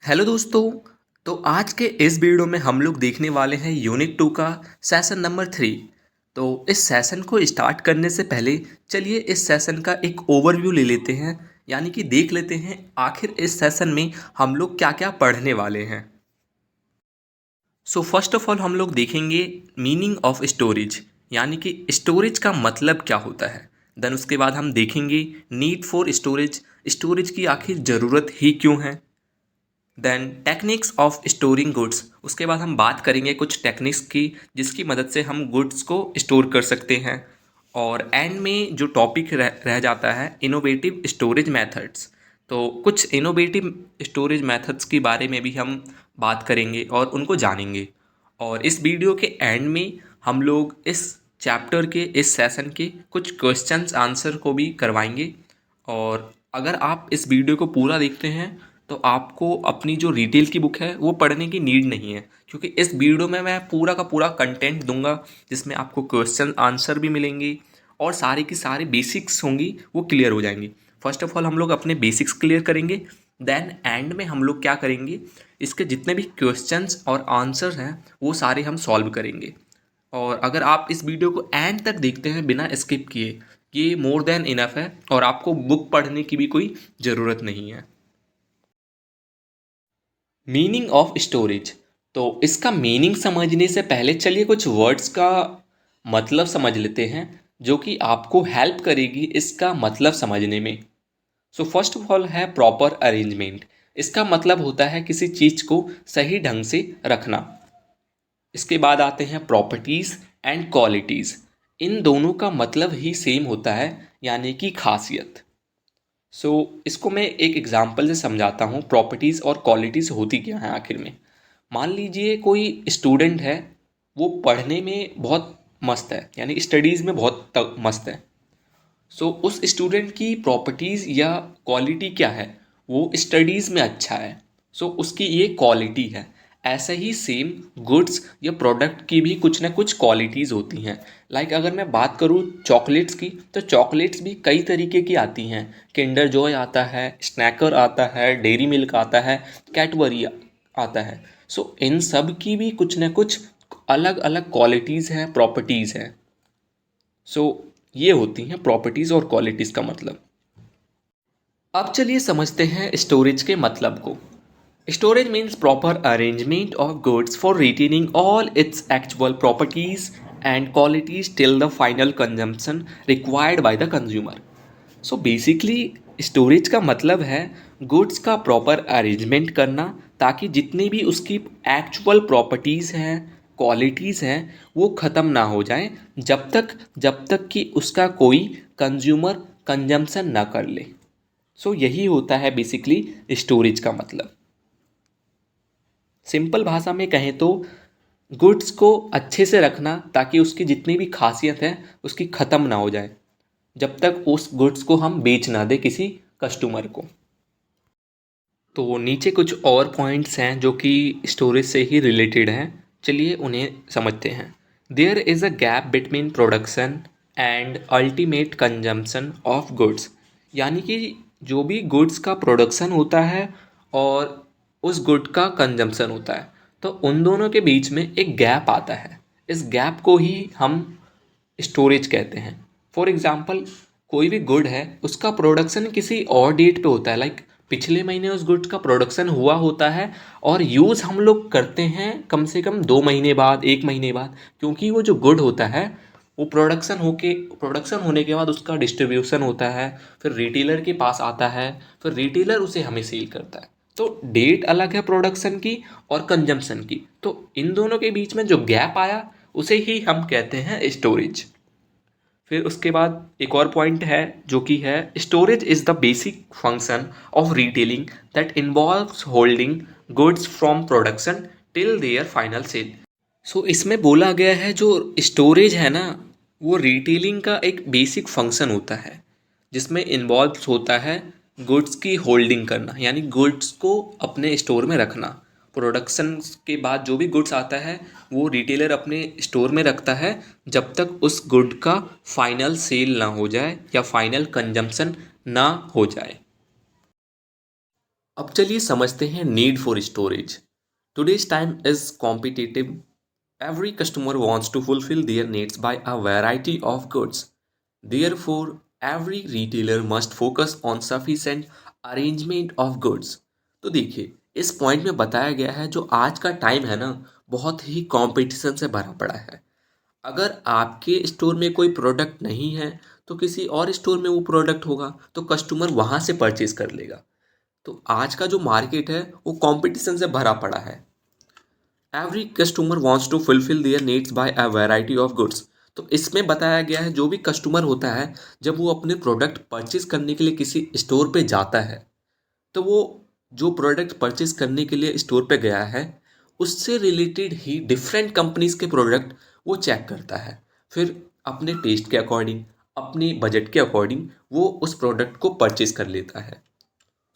Hello दोस्तों। तो आज के इस वीडियो में हम लोग देखने वाले हैं यूनिट 2 का सेशन नंबर 3। तो इस सेशन को स्टार्ट करने से पहले चलिए इस सेशन का एक ओवरव्यू ले लेते हैं, यानी कि देख लेते हैं आखिर इस सेशन में हम लोग क्या क्या पढ़ने वाले हैं। सो फर्स्ट ऑफ ऑल हम लोग देखेंगे मीनिंग ऑफ स्टोरेज, यानी कि स्टोरेज का मतलब क्या होता है। देन उसके बाद हम देखेंगे नीड फॉर स्टोरेज, स्टोरेज की आखिर ज़रूरत ही क्यों है। Then techniques of storing goods, उसके बाद हम बात करेंगे कुछ टेक्निक्स की जिसकी मदद से हम गुड्स को स्टोर कर सकते हैं। और एंड में जो टॉपिक रह जाता है इनोवेटिव स्टोरेज मेथड्स, तो कुछ इनोवेटिव स्टोरेज मेथड्स के बारे में भी हम बात करेंगे और उनको जानेंगे। और इस वीडियो के एंड में हम लोग इस चैप्टर के इस सेशन के कुछ क्वेश्चंस आंसर को भी करवाएंगे। और अगर आप इस वीडियो को पूरा देखते हैं तो आपको अपनी जो रिटेल की बुक है वो पढ़ने की नीड नहीं है, क्योंकि इस वीडियो में मैं पूरा का पूरा कंटेंट दूंगा जिसमें आपको क्वेश्चन आंसर भी मिलेंगे और सारी की सारी बेसिक्स होंगी वो क्लियर हो जाएंगी। फर्स्ट ऑफ ऑल हम लोग अपने बेसिक्स क्लियर करेंगे, देन एंड में हम लोग क्या करेंगे, इसके जितने भी क्वेश्चंस और आंसर हैं वो सारे हम सॉल्व करेंगे। और अगर आप इस वीडियो को एंड तक देखते हैं बिना स्किप किए, ये मोर देन इनफ है और आपको बुक पढ़ने की भी कोई ज़रूरत नहीं है। मीनिंग ऑफ स्टोरेज, तो इसका मीनिंग समझने से पहले चलिए कुछ वर्ड्स का मतलब समझ लेते हैं जो कि आपको हेल्प करेगी इसका मतलब समझने में। सो फर्स्ट ऑफ ऑल है प्रॉपर अरेंजमेंट। इसका मतलब होता है किसी चीज़ को सही ढंग से रखना। इसके बाद आते हैं प्रॉपर्टीज़ एंड क्वालिटीज़। इन दोनों का मतलब ही सेम होता है, यानी कि खासियत। इसको मैं एक एग्जांपल से समझाता हूँ प्रॉपर्टीज़ और क्वालिटीज़ होती क्या है आखिर में। मान लीजिए कोई स्टूडेंट है, वो पढ़ने में बहुत मस्त है, यानी स्टडीज़ में बहुत मस्त है। उस स्टूडेंट की प्रॉपर्टीज़ या क्वालिटी क्या है, वो स्टडीज़ में अच्छा है। उसकी ये क्वालिटी है। ऐसा ही सेम गुड्स या प्रोडक्ट की भी कुछ ना कुछ क्वालिटीज़ होती हैं। लाइक अगर मैं बात करूँ चॉकलेट्स की, तो चॉकलेट्स भी कई तरीके की आती हैं। किंडर जॉय आता है, स्नैकर आता है, डेयरी मिल्क आता है, कैडबरी आता है। इन सब की भी कुछ ना कुछ अलग अलग क्वालिटीज़ हैं, प्रॉपर्टीज़ हैं। सो ये होती हैं प्रॉपर्टीज़ और क्वालिटीज़ का मतलब। अब चलिए समझते हैं स्टोरेज के मतलब को। Storage means proper arrangement of goods for retaining all its actual properties and qualities till the final consumption required by the consumer. Basically storage का मतलब है गुड्स का प्रॉपर अरेंजमेंट करना, ताकि जितनी भी उसकी एक्चुअल प्रॉपर्टीज़ हैं, क्वालिटीज़ हैं, वो ख़त्म ना हो जाएं जब तक कि उसका कोई कंज्यूमर कंजम्पशन ना कर ले। यही होता है बेसिकली स्टोरेज का मतलब। सिंपल भाषा में कहें तो गुड्स को अच्छे से रखना ताकि उसकी जितनी भी खासियत है उसकी ख़त्म ना हो जाए जब तक उस गुड्स को हम बेच ना दे किसी कस्टमर को। तो नीचे कुछ और पॉइंट्स हैं जो कि स्टोरेज से ही रिलेटेड हैं, चलिए उन्हें समझते हैं। There is a gap between production and ultimate consumption of goods, यानी कि जो भी गुड्स का प्रोडक्शन होता है और उस गुड का कंजम्पशन होता है, तो उन दोनों के बीच में एक गैप आता है। इस गैप को ही हम स्टोरेज कहते हैं। फॉर एग्जांपल कोई भी गुड है, उसका प्रोडक्शन किसी और डेट पे होता है, लाइक पिछले महीने उस गुड का प्रोडक्शन हुआ होता है और यूज़ हम लोग करते हैं कम से कम 2 महीने बाद, 1 महीने बाद, क्योंकि वो जो गुड होता है वो प्रोडक्शन होने के बाद उसका डिस्ट्रीब्यूशन होता है, फिर रिटेलर के पास आता है, फिर रिटेलर उसे हमें सेल करता है। तो डेट अलग है प्रोडक्शन की और कंजम्पशन की, तो इन दोनों के बीच में जो गैप आया उसे ही हम कहते हैं स्टोरेज। फिर उसके बाद एक और पॉइंट है जो कि है storage is the basic function of retailing that involves holding goods from production till their final sale. इसमें बोला गया है जो स्टोरेज है ना, वो रिटेलिंग का एक बेसिक फंक्शन होता है जिसमें इन्वॉल्व होता है गुड्स की होल्डिंग करना, यानी गुड्स को अपने स्टोर में रखना। प्रोडक्शन के बाद जो भी गुड्स आता है वो रिटेलर अपने स्टोर में रखता है जब तक उस गुड का फाइनल सेल ना हो जाए या फाइनल कंजम्पशन ना हो जाए। अब चलिए समझते हैं need for storage. Today's time is competitive. Every customer wants to fulfill their needs by a variety of goods. Therefore, every retailer must focus on sufficient arrangement of goods. तो देखिए, इस पॉइंट में बताया गया है जो आज का टाइम है ना, बहुत ही कंपटीशन से भरा पड़ा है. अगर आपके स्टोर में कोई प्रोडक्ट नहीं है तो किसी और स्टोर में वो प्रोडक्ट होगा तो कस्टमर वहाँ से परचेज कर लेगा. तो आज का जो मार्केट है वो कंपटीशन से भरा पड़ा है. Every customer wants to fulfil their needs by a variety of goods. तो इसमें बताया गया है जो भी कस्टमर होता है जब वो अपने प्रोडक्ट परचेज करने के लिए किसी स्टोर पे जाता है तो वो जो प्रोडक्ट परचेज करने के लिए स्टोर पे गया है उससे रिलेटेड ही डिफरेंट कंपनीज के प्रोडक्ट वो चेक करता है. फिर अपने टेस्ट के अकॉर्डिंग, अपने बजट के अकॉर्डिंग वो उस प्रोडक्ट को परचेज कर लेता है.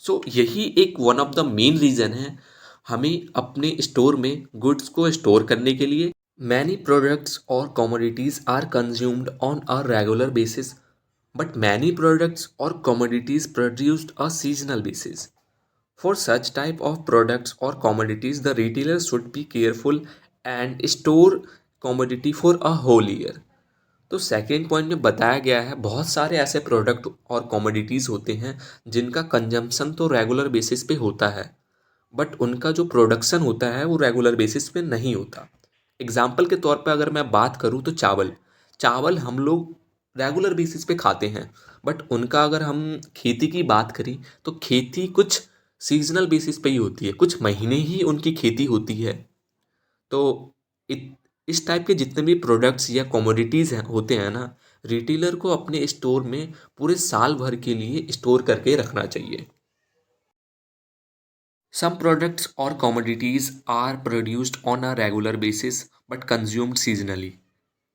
सो यही एक one of the main reason है हमें अपने स्टोर में गुड्स को स्टोर करने के लिए. मैनी प्रोडक्ट्स और commodities are consumed on a regular basis but many products और commodities produced a seasonal basis. For such type of products और commodities the retailer should be careful and store commodity for a whole year. तो second point में बताया गया है बहुत सारे ऐसे प्रोडक्ट और कमोडिटीज़ होते हैं जिनका कंजम्पशन तो रेगुलर बेसिस पे होता है बट उनका जो प्रोडक्शन होता है वो रेगुलर बेसिस पे नहीं होता. एग्जाम्पल के तौर पे अगर मैं बात करूँ तो चावल. चावल हम लोग रेगुलर बेसिस पे खाते हैं बट उनका अगर हम खेती की बात करें तो खेती कुछ सीजनल बेसिस पे ही होती है, कुछ महीने ही उनकी खेती होती है. तो इस टाइप के जितने भी प्रोडक्ट्स या कमोडिटीज़ हैं होते हैं ना, रिटेलर को अपने स्टोर में पूरे साल भर के लिए स्टोर करके रखना चाहिए. Some products or commodities are produced on a regular basis but consumed seasonally.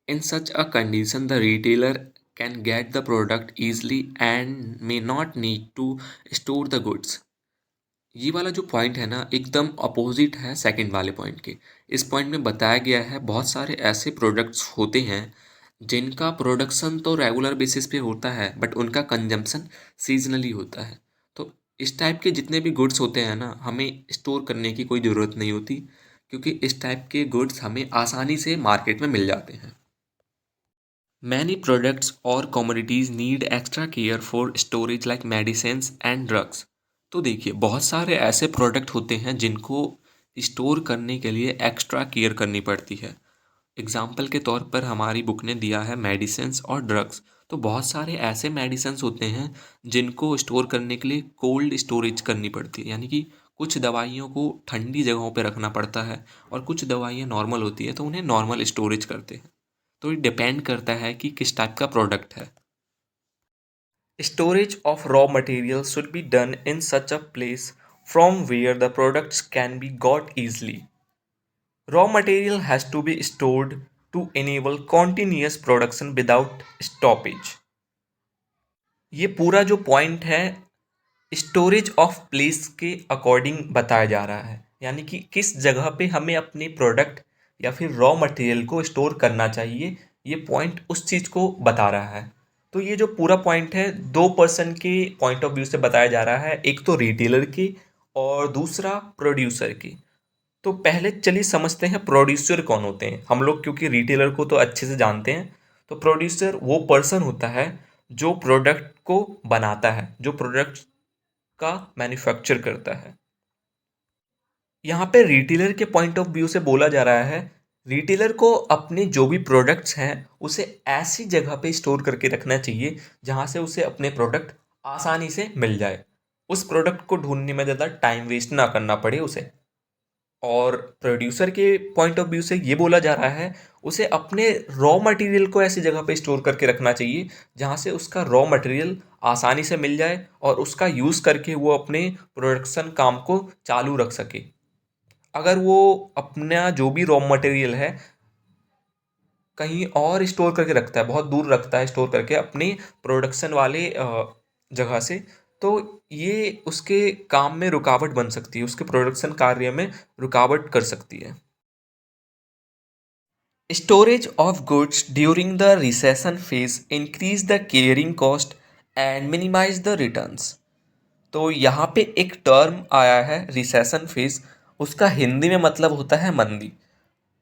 In such a condition, the retailer can get the product easily and may not need to store the goods. ये वाला जो point है ना एकदम opposite है second वाले point के. इस पॉइंट में बताया गया है बहुत सारे ऐसे प्रोडक्ट्स होते हैं जिनका प्रोडक्शन तो रेगुलर बेसिस पे होता है बट उनका कंजम्पशन सीजनली होता है. तो इस टाइप के जितने भी गुड्स होते हैं ना हमें स्टोर करने की कोई ज़रूरत नहीं होती क्योंकि इस टाइप के गुड्स हमें आसानी से मार्केट में मिल जाते हैं. मैनी प्रोडक्ट्स और commodities need extra care for storage like medicines and drugs. तो देखिए बहुत सारे ऐसे प्रोडक्ट होते हैं जिनको स्टोर करने के लिए एक्स्ट्रा केयर करनी पड़ती है. एग्जाम्पल के तौर पर हमारी बुक ने दिया है मेडिसिन्स और ड्रग्स. तो बहुत सारे ऐसे मेडिसिन्स होते हैं जिनको स्टोर करने के लिए कोल्ड स्टोरेज करनी पड़ती है, यानी कि कुछ दवाइयों को ठंडी जगहों पर रखना पड़ता है और कुछ दवाइयाँ नॉर्मल होती है तो उन्हें नॉर्मल स्टोरेज करते हैं. तो ये डिपेंड करता है कि किस टाइप का प्रोडक्ट है. Storage of raw material should be done in such a place from where the products can be got easily. Raw material has to be stored to enable continuous production without stoppage. ये पूरा जो point है storage of place के according बताया जा रहा है, यानी कि किस जगह पे हमें अपने प्रोडक्ट या फिर रॉ मटेरियल को स्टोर करना चाहिए. ये पॉइंट उस चीज़ को बता रहा है. तो ये जो पूरा पॉइंट है दो पर्सन के पॉइंट ऑफ व्यू से बताया जा रहा है, एक तो रिटेलर की और दूसरा प्रोड्यूसर की. तो पहले चलिए समझते हैं प्रोड्यूसर कौन होते हैं. हम लोग क्योंकि रिटेलर को तो अच्छे से जानते हैं, तो प्रोड्यूसर वो पर्सन होता है जो प्रोडक्ट को बनाता है, जो प्रोडक्ट का मैन्युफैक्चर करता है. यहाँ पे रिटेलर के पॉइंट ऑफ व्यू से बोला जा रहा है रिटेलर को अपने जो भी प्रोडक्ट्स हैं उसे ऐसी जगह पे स्टोर करके रखना चाहिए जहाँ से उसे अपने प्रोडक्ट आसानी से मिल जाए, उस प्रोडक्ट को ढूंढने में ज़्यादा टाइम वेस्ट ना करना पड़े उसे. और प्रोड्यूसर के पॉइंट ऑफ व्यू से ये बोला जा रहा है उसे अपने रॉ मटेरियल को ऐसी जगह पे स्टोर करके रखना चाहिए जहाँ से उसका रॉ मटेरियल आसानी से मिल जाए और उसका यूज़ करके वो अपने प्रोडक्शन काम को चालू रख सके. अगर वो अपना जो भी रॉ मटेरियल है कहीं और स्टोर करके रखता है, बहुत दूर रखता है स्टोर करके अपने प्रोडक्शन वाले जगह से, तो ये उसके काम में रुकावट बन सकती है, उसके प्रोडक्शन कार्य में रुकावट कर सकती है. Storage of goods during the recession phase increase the carrying cost and minimise the returns. तो यहाँ पे एक टर्म आया है रिसेशन फेज, उसका हिंदी में मतलब होता है मंदी।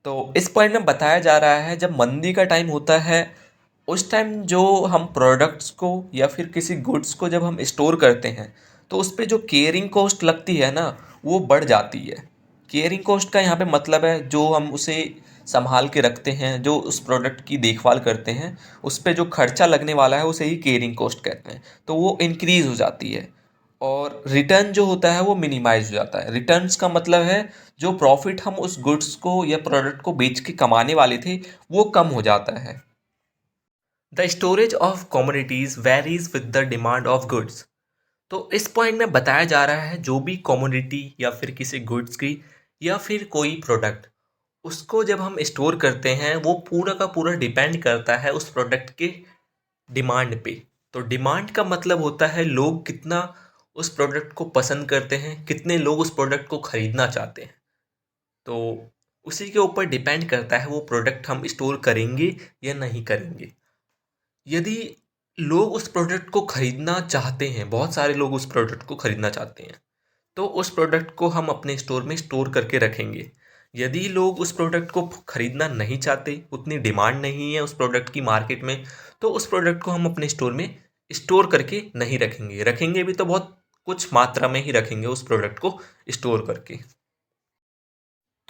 तो इस पॉइंट में बताया जा रहा है जब मंदी का टाइम होता है उस टाइम जो हम प्रोडक्ट्स को या फिर किसी गुड्स को जब हम स्टोर करते हैं तो उस पे जो केयरिंग कॉस्ट लगती है ना वो बढ़ जाती है। केयरिंग कॉस्ट का यहाँ पे मतलब है जो हम उसे संभाल के रखते हैं, जो उस प्रोडक्ट की देखभाल करते हैं, उस पे जो खर्चा लगने वाला है उसे ही केयरिंग कॉस्ट कहते हैं, तो वो इंक्रीज हो जाती है। और रिटर्न जो होता है वो मिनिमाइज हो जाता है। रिटर्न्स का मतलब है जो प्रॉफिट हम उस गुड्स को या प्रोडक्ट को बेच के कमाने वाले थे वो कम हो जाता है। The storage of commodities varies with the demand of goods. तो इस पॉइंट में बताया जा रहा है जो भी कमोडिटी या फिर किसी गुड्स की या फिर कोई प्रोडक्ट, उसको जब हम स्टोर करते हैं वो पूरा का पूरा डिपेंड करता है उस प्रोडक्ट के डिमांड पे। तो डिमांड का मतलब होता है लोग कितना उस प्रोडक्ट को पसंद करते हैं, कितने लोग उस प्रोडक्ट को खरीदना चाहते हैं। तो उसी के ऊपर डिपेंड करता है वो प्रोडक्ट हम स्टोर करेंगे या नहीं करेंगे। यदि लोग उस प्रोडक्ट को खरीदना चाहते हैं, बहुत सारे लोग उस प्रोडक्ट को खरीदना चाहते हैं, तो उस प्रोडक्ट को हम अपने स्टोर में स्टोर करके रखेंगे। यदि लोग उस प्रोडक्ट को खरीदना नहीं चाहते, उतनी डिमांड नहीं है उस प्रोडक्ट की मार्केट में, तो उस प्रोडक्ट को हम अपने स्टोर में स्टोर करके नहीं रखेंगे। रखेंगे भी तो बहुत कुछ मात्रा में ही रखेंगे उस प्रोडक्ट को स्टोर करके।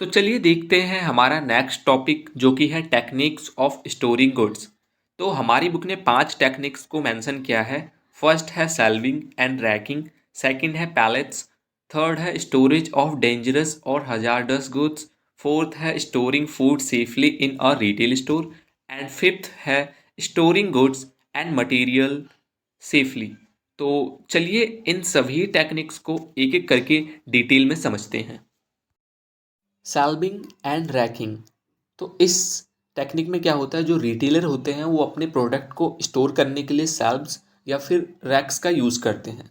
तो चलिए देखते हैं हमारा नेक्स्ट टॉपिक जो कि है टेक्निक्स ऑफ स्टोरिंग गुड्स। तो हमारी बुक ने 5 टेक्निक्स को मेंशन किया है। फर्स्ट है सेल्विंग एंड रैकिंग, सेकंड है पैलेट्स, थर्ड है स्टोरेज ऑफ डेंजरस और हजार्डस गुड्स, फोर्थ है storing food safely in a retail store, and fifth है storing goods and material safely. तो चलिए इन सभी टेक्निक्स को एक एक करके डिटेल में समझते हैं। सेल्विंग एंड रैकिंग। तो इस टेक्निक में क्या होता है, जो रिटेलर होते हैं वो अपने प्रोडक्ट को स्टोर करने के लिए सेल्व्स या फिर रैक्स का यूज़ करते हैं।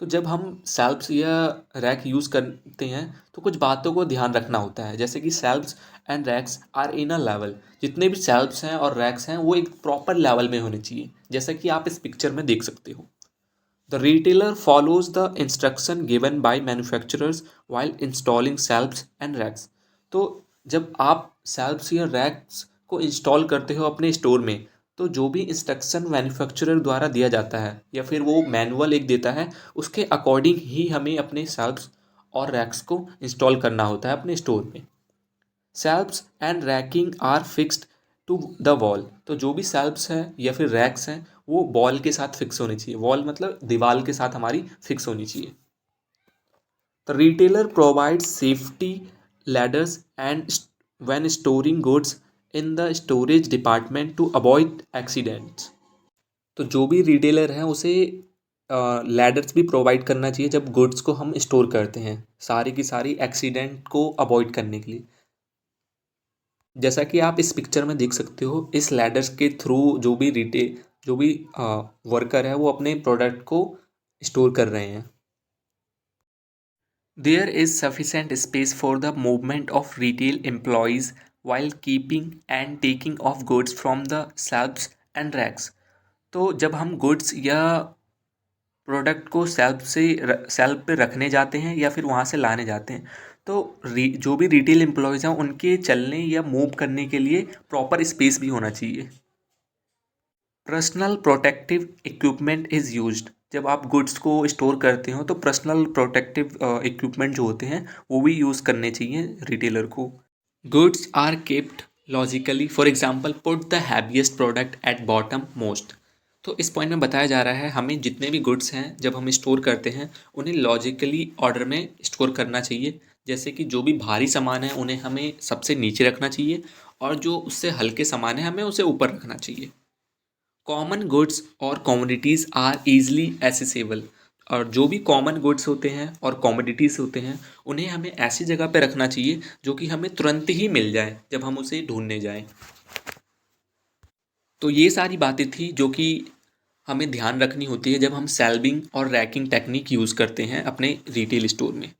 तो जब हम सेल्व्स या रैक यूज़ करते हैं तो कुछ बातों को ध्यान रखना होता है, जैसे कि shelves and racks are in a level. जितने भी सेल्व्स हैं और रैक्स हैं वो एक प्रॉपर लेवल में होने चाहिए, जैसा कि आप इस पिक्चर में देख सकते हो। The retailer follows the instruction given by manufacturers while installing shelves and racks। तो जब आप shelves या racks को इंस्टॉल करते हो अपने स्टोर में, तो जो भी इंस्ट्रक्शन मैन्युफैक्चरर द्वारा दिया जाता है या फिर वो मैनुअल एक देता है, उसके अकॉर्डिंग ही हमें अपने शेल्फ्स और रैक्स को इंस्टॉल करना होता है अपने स्टोर में। Shelves and racking are fixed to the wall. तो जो भी शेल्फ्स हैं या फिर रैक्स हैं वो वॉल के साथ फिक्स होनी चाहिए। वॉल मतलब दीवार के साथ हमारी फिक्स होनी चाहिए। The retailer provide safety ladders and when storing goods in the storage department to avoid accidents. तो जो भी रिटेलर है उसे लैडर्स भी प्रोवाइड करना चाहिए जब गुड्स को हम स्टोर करते हैं, सारी की सारी एक्सीडेंट को अवॉइड करने के लिए। जैसा कि आप इस पिक्चर में देख सकते हो, इस लैडर्स के थ्रू जो भी वर्कर है वो अपने प्रोडक्ट को स्टोर कर रहे हैं। There is sufficient space for the movement of retail employees while keeping and taking of goods from the shelves and racks. तो जब हम गुड्स या प्रोडक्ट को सेल्फ पे रखने जाते हैं या फिर वहाँ से लाने जाते हैं, तो जो भी रिटेल एम्प्लॉयज़ हैं उनके चलने या मूव करने के लिए प्रॉपर स्पेस भी होना चाहिए। Personal protective equipment is used. जब आप गुड्स को स्टोर करते हो तो पर्सनल प्रोटेक्टिव इक्विपमेंट जो होते हैं वो भी यूज़ करने चाहिए रिटेलर को। Goods are kept logically, for example put the heaviest product at bottom most. तो इस पॉइंट में बताया जा रहा है हमें जितने भी गुड्स हैं जब हम स्टोर करते हैं उन्हें लॉजिकली ऑर्डर में स्टोर करना चाहिए। जैसे कि जो भी भारी सामान है उन्हें हमें सबसे नीचे रखना चाहिए और जो उससे हल्के सामान है हमें उसे ऊपर रखना चाहिए। कॉमन गुड्स और कमोडिटीज़ आर ईजली एसेसेबल। और जो भी कॉमन गुड्स होते हैं और कमोडिटीज़ होते हैं उन्हें हमें ऐसी जगह पे रखना चाहिए जो कि हमें तुरंत ही मिल जाए जब हम उसे ढूंढने जाएं। तो ये सारी बातें थी जो कि हमें ध्यान रखनी होती है जब हम सेल्विंग और रैकिंग टेक्निक यूज़ करते हैं अपने रिटेल स्टोर में।